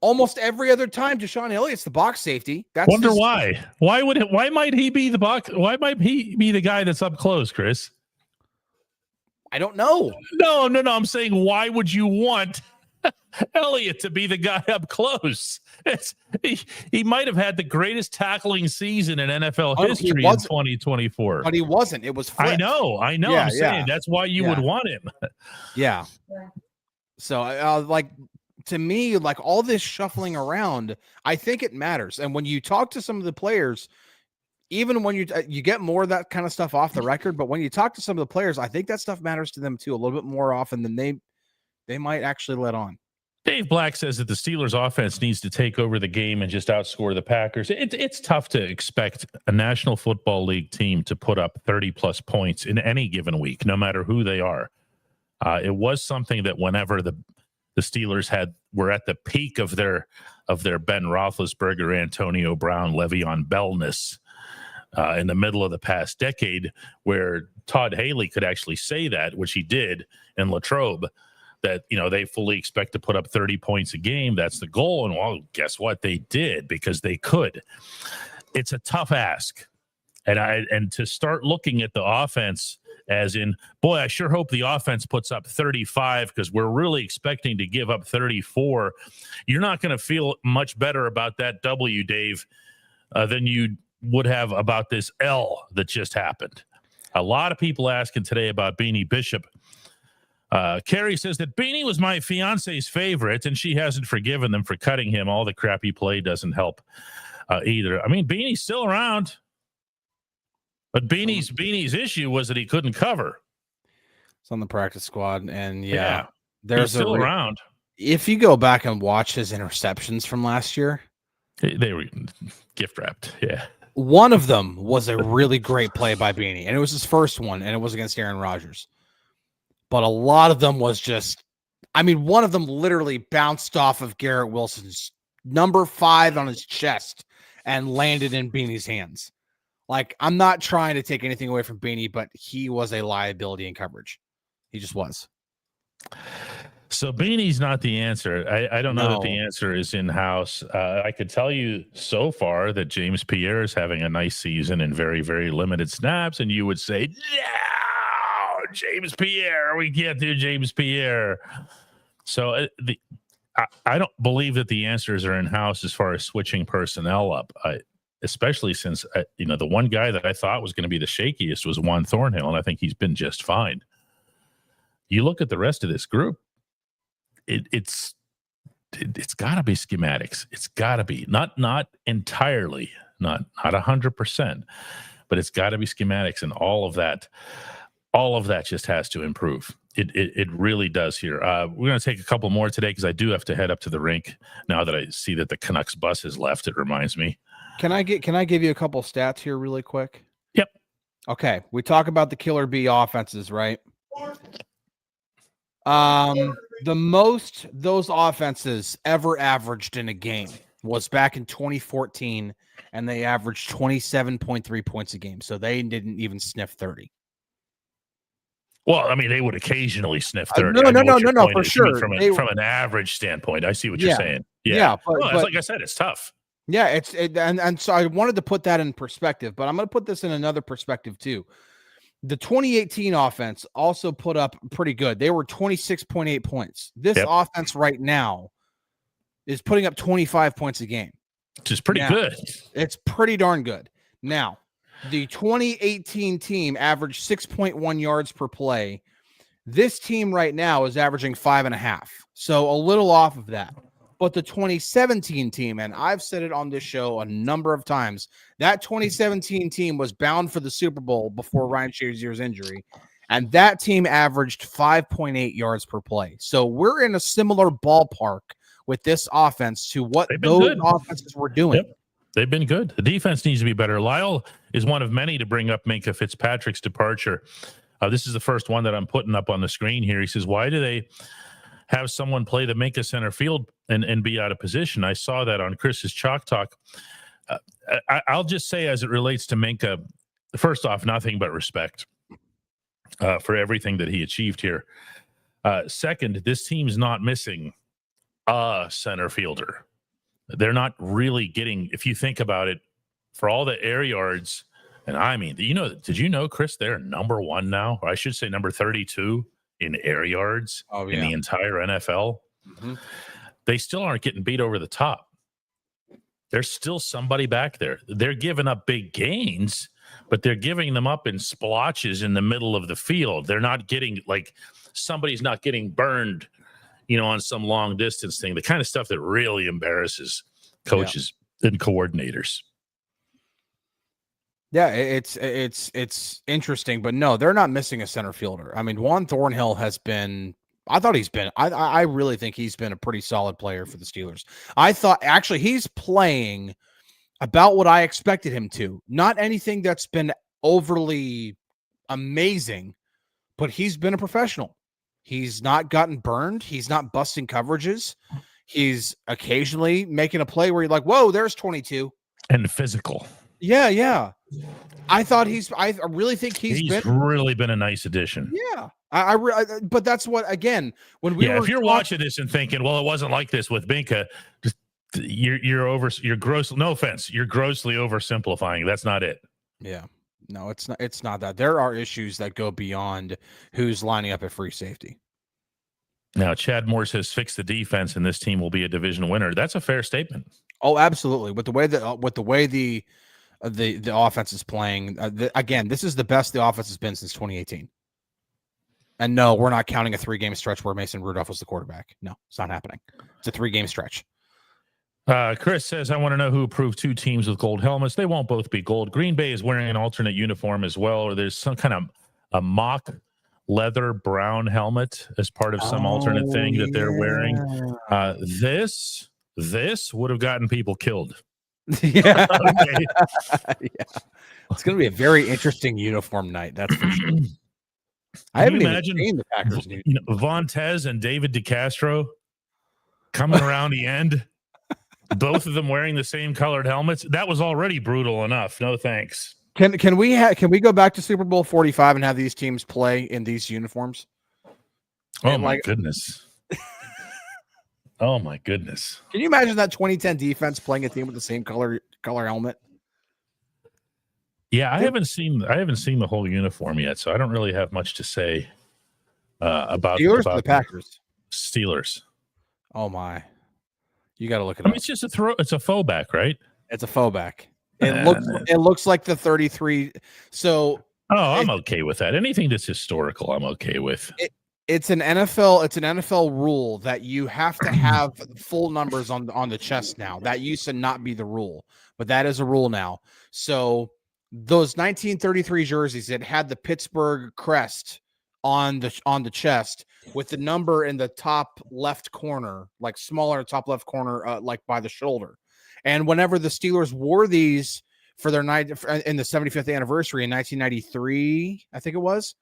Almost every other time, Deshaun Elliott's the box safety. Wonder why? Why might he be the box? Why might he be the guy that's up close, Chris? I don't know. No. I'm saying, why would you want Elliott to be the guy up close? He might have had the greatest tackling season in NFL history in 2024. But he wasn't. It was flipped. I know. Yeah, I'm saying that's why you would want him. Yeah. So, to me, like all this shuffling around, I think it matters. And when you talk to some of the players, even when you get more of that kind of stuff off the record, but when you talk to some of the players, I think that stuff matters to them too, a little bit more often than they might actually let on. Dave Black says that the Steelers offense needs to take over the game and just outscore the Packers. It's tough to expect a National Football League team to put up 30-plus points in any given week, no matter who they are. It was something that whenever the Steelers were at the peak of their of their Ben Roethlisberger, Antonio Brown, Le'Veon Bellness in the middle of the past decade, where Todd Haley could actually say that, which he did in Latrobe, that, they fully expect to put up 30 points a game. That's the goal. And well, guess what? They did, because they could. It's a tough ask. And to start looking at the offense as in, boy, I sure hope the offense puts up 35 because we're really expecting to give up 34. You're not going to feel much better about that W, Dave, than you would have about this L that just happened. A lot of people asking today about Beanie Bishop. Carrie says that Beanie was my fiance's favorite, and she hasn't forgiven them for cutting him. All the crap he played doesn't help either. I mean, Beanie's still around, but Beanie's issue was that he couldn't cover. It's on the practice squad, and there's still around. If you go back and watch his interceptions from last year, they were gift wrapped. Yeah. One of them was a really great play by Beanie, and it was his first one, and it was against Aaron Rodgers. But a lot of them was just, one of them literally bounced off of Garrett Wilson's number 5 on his chest and landed in Beanie's hands. Like, I'm not trying to take anything away from Beanie, but he was a liability in coverage. He just was. So Beanie's not the answer. I don't know that the answer is in-house. I could tell you so far that James Pierre is having a nice season in very, very limited snaps, and you would say, no, James Pierre, we can't do James Pierre. So I don't believe that the answers are in-house as far as switching personnel up, especially since, the one guy that I thought was going to be the shakiest was Juan Thornhill, and I think he's been just fine. You look at the rest of this group, it's got to be schematics. It's got to be not entirely, not 100%, but it's got to be schematics, and all of that just has to improve. It really does here. We're going to take a couple more today because I do have to head up to the rink now that I see that the Canucks bus has left. It reminds me. Can I give you a couple stats here really quick? Yep. Okay, we talk about the killer bee offenses, right? The most those offenses ever averaged in a game was back in 2014, and they averaged 27.3 points a game. So they didn't even sniff 30. Well, they would occasionally sniff 30. No, for sure. From an average standpoint, I see what you're saying. Yeah. But like I said, it's tough. Yeah, and so I wanted to put that in perspective, but I'm going to put this in another perspective too. The 2018 offense also put up pretty good. They were 26.8 points. This offense right now is putting up 25 points a game. Which is pretty good. It's pretty darn good. Now, the 2018 team averaged 6.1 yards per play. This team right now is averaging 5.5. So a little off of that. But the 2017 team, and I've said it on this show a number of times, that 2017 team was bound for the Super Bowl before Ryan Shazier's injury, and that team averaged 5.8 yards per play. So we're in a similar ballpark with this offense to what those offenses were doing. Yep. They've been good. The defense needs to be better. Lyle is one of many to bring up Minkah Fitzpatrick's departure. This is the first one that I'm putting up on the screen here. He says, why do they have someone play the Minkah center field and be out of position? I saw that on Chris's Chalk Talk. I'll just say, as it relates to Minkah, first off, nothing but respect for everything that he achieved here. Second, this team's not missing a center fielder. They're not really getting, if you think about it, for all the air yards, and did you know, Chris, they're number 1 now, or I should say number 32 in air yards in the entire NFL. Mm-hmm. They still aren't getting beat over the top. There's still somebody back there. They're giving up big gains, but they're giving them up in splotches in the middle of the field. They're not getting, like, somebody's not getting burned, on some long distance thing, the kind of stuff that really embarrasses coaches and coordinators. Yeah, it's interesting, but no, they're not missing a center fielder. Juan Thornhill has been, I really think he's been a pretty solid player for the Steelers. I thought, actually, he's playing about what I expected him to. Not anything that's been overly amazing, but he's been a professional. He's not gotten burned. He's not busting coverages. He's occasionally making a play where you're like, whoa, there's 22. And physical. Yeah. I really think he's really been a nice addition. Yeah. But that's what, again, when we were if you're watching this and thinking, well, it wasn't like this with Binka, just you're gross. No offense. You're grossly oversimplifying. That's not it. Yeah. No, it's not that. There are issues that go beyond who's lining up at free safety. Now, Chad Moore says, fix the defense and this team will be a division winner. That's a fair statement. Oh, absolutely. With the way the offense is playing, again, this is the best the offense has been since 2018. And no, we're not counting a 3-game stretch where Mason Rudolph was the quarterback. No, it's not happening. It's a 3-game stretch. Chris says, I want to know who approved 2 teams with gold helmets. They won't both be gold. Green Bay is wearing an alternate uniform as well, or there's some kind of a mock leather brown helmet as part of some alternate thing that they're wearing. This would have gotten people killed. Yeah. Okay. Yeah. It's going to be a very interesting uniform night. That's for sure. I haven't even seen the Packers. Vontez and David DeCastro coming around the end, both of them wearing the same colored helmets. That was already brutal enough. No thanks. Can we go back to Super Bowl 45 and have these teams play in these uniforms? Oh my goodness. Oh my goodness. Can you imagine that 2010 defense playing a team with the same color helmet? Yeah, I haven't seen the whole uniform yet, so I don't really have much to say about Steelers or the Packers. Steelers. Oh my. You got to look at it. I mean, it's just it's a faux back, right? It's a faux back. It looks like the 33. So I'm okay with that. Anything that's historical, I'm okay with. It's an NFL rule that you have to have full numbers on the chest now. That used to not be the rule, but that is a rule now. So those 1933 jerseys that had the Pittsburgh crest on the chest with the number in the top left corner, like smaller top left corner, like by the shoulder. And whenever the Steelers wore these for their night in the 75th anniversary in 1993, I think it was,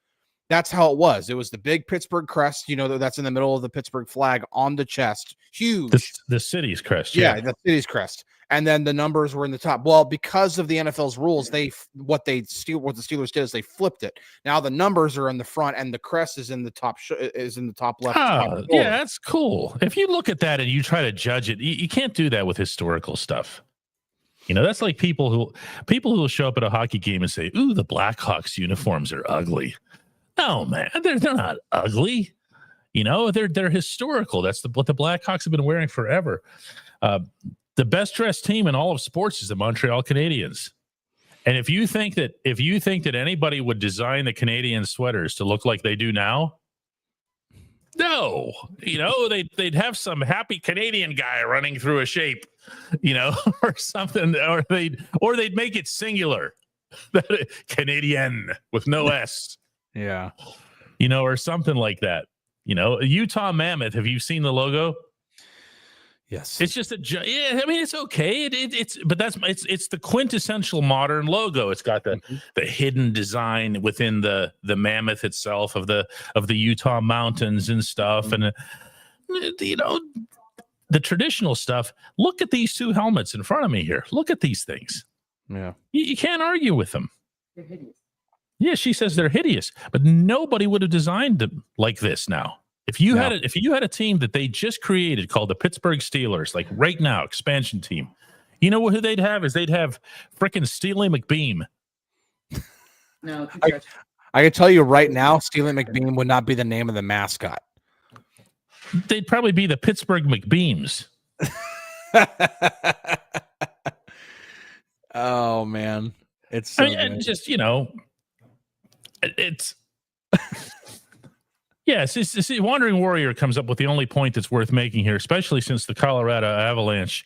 that's how it was. It was the big Pittsburgh crest, that's in the middle of the Pittsburgh flag on the chest. Huge. The city's crest. Yeah, the city's crest. And then the numbers were in the top. Well, because of the NFL's rules, what the Steelers did is they flipped it. Now the numbers are in the front and the crest is in the top left. Yeah, that's cool. If you look at that and you try to judge it, you can't do that with historical stuff. That's like people who will show up at a hockey game and say, "Ooh, the Blackhawks uniforms are ugly." No, man, they're not ugly. They're historical. That's what the Blackhawks have been wearing forever. The best dressed team in all of sports is the Montreal Canadiens. And if you think that anybody would design the Canadian sweaters to look like they do now, no, they'd have some happy Canadian guy running through a shape, or something, or they'd make it singular, Canadian with no S. Yeah. Or something like that. Utah Mammoth. Have you seen the logo? Yes. It's just it's okay. It's the quintessential modern logo. It's got the hidden design within the mammoth itself of the Utah mountains and stuff. And the traditional stuff. Look at these 2 helmets in front of me here. Look at these things. Yeah. You can't argue with them. They're hideous. Yeah, she says they're hideous, but nobody would have designed them like this now. If you had a team that they just created called the Pittsburgh Steelers, like right now, expansion team, who they'd have is they'd have frickin' Steely McBeam. No, I can tell you right now, Steely McBeam would not be the name of the mascot. They'd probably be the Pittsburgh McBeams. Oh man, it's so and just it's. Yes, Wandering Warrior comes up with the only point that's worth making here, especially since the Colorado Avalanche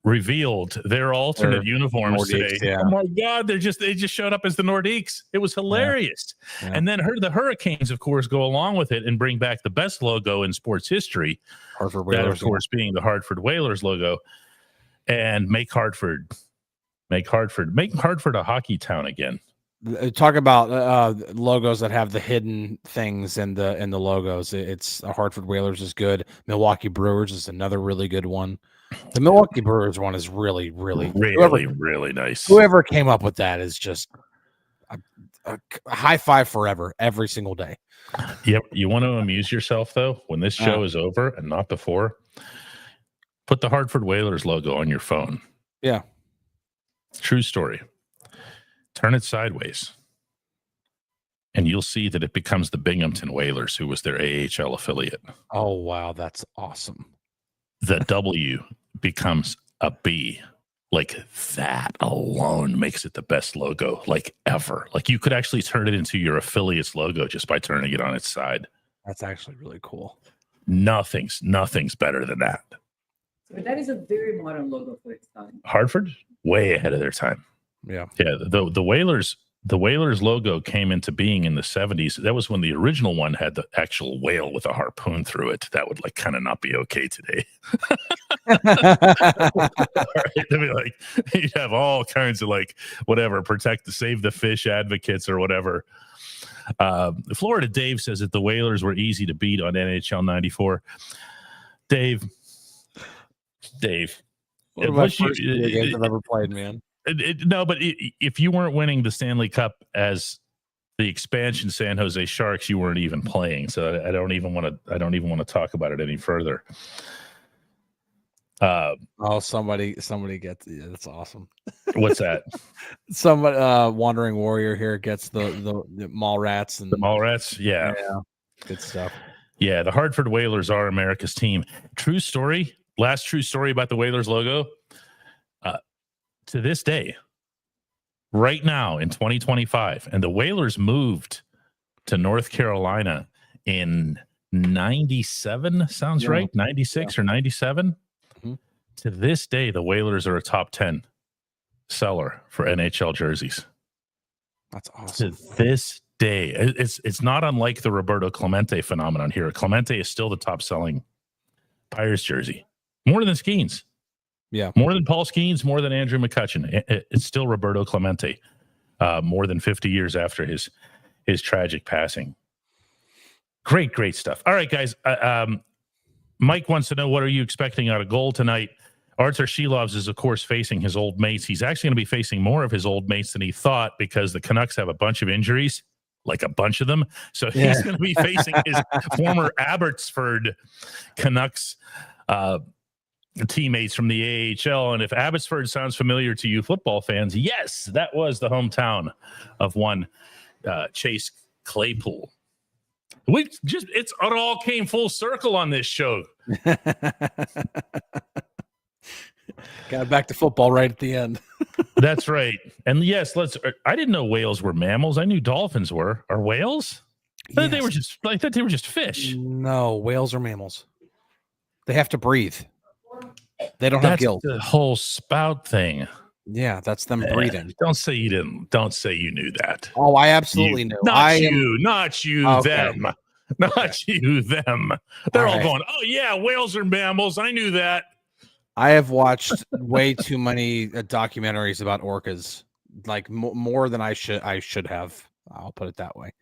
revealed their alternate uniforms Nordiques, today. Yeah. Oh my God, they just showed up as the Nordiques. It was hilarious. Yeah. And then the Hurricanes, of course, go along with it and bring back the best logo in sports history. Hartford Whalers, that, of course, being the Hartford Whalers logo, and make Hartford a hockey town again. Talk about logos that have the hidden things in the logos. It's Hartford Whalers is good. Milwaukee Brewers is another really good one. The Milwaukee Brewers one is really, really, really nice. Whoever came up with that is just a high five forever, every single day. Yep. You want to amuse yourself though when this show is over and not before. Put the Hartford Whalers logo on your phone. Yeah. True story. Turn it sideways, and you'll see that it becomes the Binghamton Whalers, who was their AHL affiliate. Oh, wow. That's awesome. The W becomes a B. Like, that alone makes it the best logo, like, ever. Like, you could actually turn it into your affiliate's logo just by turning it on its side. That's actually really cool. Nothing's better than that. So that is a very modern logo for its time. Hartford, way ahead of their time. Yeah. The Whalers logo came into being in the 70s. That was when the original one had the actual whale with a harpoon through it. That would like kind of not be okay today. Right? I mean, like, you'd have all kinds of like whatever, save the fish advocates or whatever. Florida Dave says that the Whalers were easy to beat on NHL 94. Dave. One of my first games I've ever played, man. No, but if you weren't winning the Stanley Cup as the expansion San Jose Sharks, you weren't even playing. So I don't even want to talk about it any further. Somebody gets that's awesome. What's that? Somebody Wandering Warrior here gets the mall rats and the mall rats. Yeah, good stuff. Yeah, the Hartford Whalers are America's team. True story. Last true story about the Whalers logo. To this day, right now in 2025, and the Whalers moved to North Carolina in 97, sounds right? 96 or 97. Mm-hmm. To this day, the Whalers are a top 10 seller for NHL jerseys. That's awesome. To this day, it's not unlike the Roberto Clemente phenomenon here. Clemente is still the top selling Pirates jersey, more than Skeens. Yeah, more than Paul Skeens, more than Andrew McCutcheon. It's still Roberto Clemente, more than 50 years after his tragic passing. Great stuff. All right, guys. Mike wants to know, what are you expecting out of goal tonight? Artur Shilovs is, of course, facing his old mates. He's actually going to be facing more of his old mates than he thought because the Canucks have a bunch of injuries, like a bunch of them. So he's going to be facing his former Abbotsford Canucks teammates from the AHL. And if Abbotsford sounds familiar to you football fans, yes, that was the hometown of one Chase Claypool. It all came full circle on this show. Got back to football right at the end. That's right. And yes, I didn't know whales were mammals. I knew dolphins were. Are whales? Yes. I thought they were just fish. No, whales are mammals. They have to breathe. They don't have gills. The whole spout thing. Yeah, that's them breathing. Don't say you didn't. Don't say you knew that. Oh, I absolutely knew. Not you, okay. them. Not you, them. They're all going, oh, yeah, whales are mammals. I knew that. I have watched way too many documentaries about orcas, like more than I should have. I'll put it that way.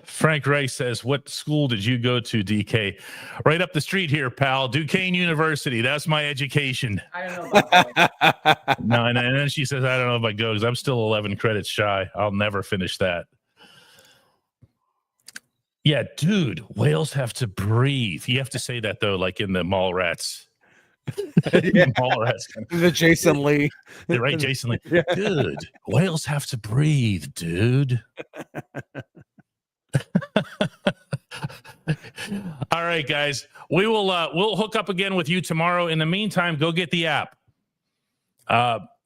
Frank Ray says, what school did you go to, DK? Right up the street here, pal. Duquesne University. That's my education. I don't know about that. No, and then she says, I don't know if I go because I'm still 11 credits shy. I'll never finish that. Yeah, dude, whales have to breathe. You have to say that, though, like in the Mallrats. Mallrats. The Jason Lee. Right, Jason Lee. Yeah. Dude, whales have to breathe, dude. All right, guys. We'll hook up again with you tomorrow. In the meantime, go get the app.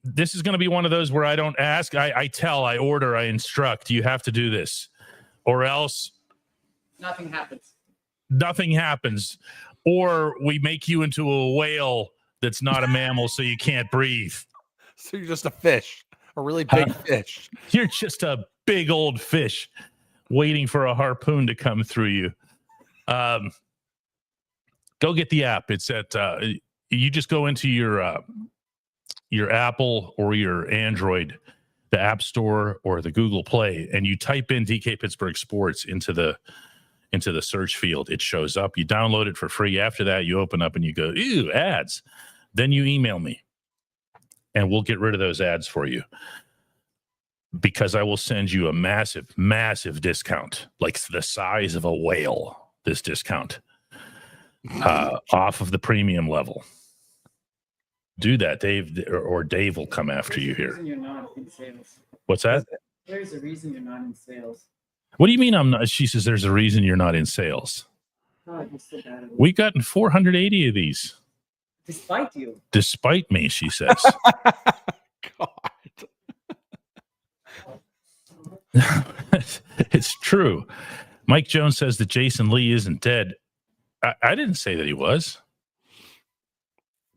This is going to be one of those where I don't ask, I tell, I order, I instruct. You have to do this, or else nothing happens. Or we make you into a whale that's not a mammal, so you can't breathe. So you're just a fish, a really big fish. You're just a big old fish waiting for a harpoon to come through you. Go get the app. It's at you just go into your Apple or your Android the App Store or the Google Play, and you type in DK Pittsburgh Sports into the search field, it shows up. You download it for free. After that, you open up and you go, ew, ads. Then you email me, and we'll get rid of those ads for you, because I will send you a massive, massive discount, like the size of a whale, this discount, off of the premium level. Do that, Dave, or Dave will come after you here. You're not in sales. What's that? There's a reason you're not in sales. What do you mean I'm not? She says there's a reason you're not in sales. God, you're so bad at it. We've gotten 480 of these. Despite you. Despite me, she says. It's true. Mike Jones says that Jason Lee isn't dead. I didn't say that he was.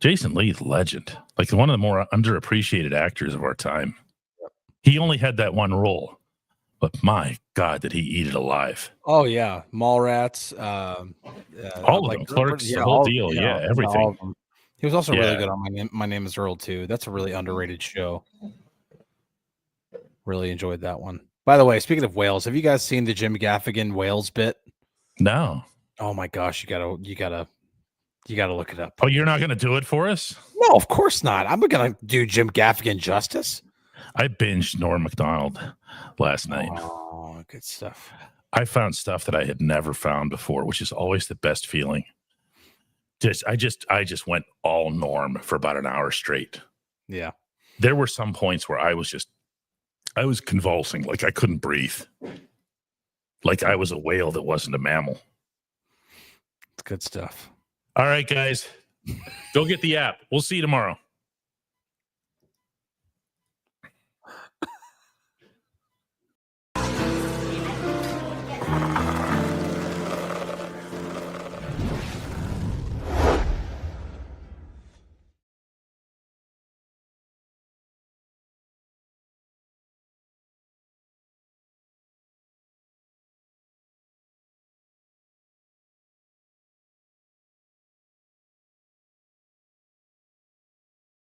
Jason Lee is a legend, like one of the more underappreciated actors of our time. He only had that one role, but my God, did he eat it alive? Oh yeah, Mallrats, all of them, Clerks, the whole deal, yeah, everything. All of them. He was also really Yeah. good on My Name Is Earl too. That's a really underrated show. Really enjoyed that one. By the way, speaking of whales, have you guys seen the Jim Gaffigan whales bit? No. Oh my gosh, you gotta look it up. Oh, you're not going to do it for us? No, of course not. I'm gonna do Jim Gaffigan justice. I binged Norm Macdonald last night. Oh, good stuff. I found stuff that I had never found before, which is always the best feeling. I just went all Norm for about an hour straight. Yeah. There were some points where I was convulsing, like I couldn't breathe. Like I was a whale that wasn't a mammal. It's good stuff. All right, guys. Go get the app. We'll see you tomorrow.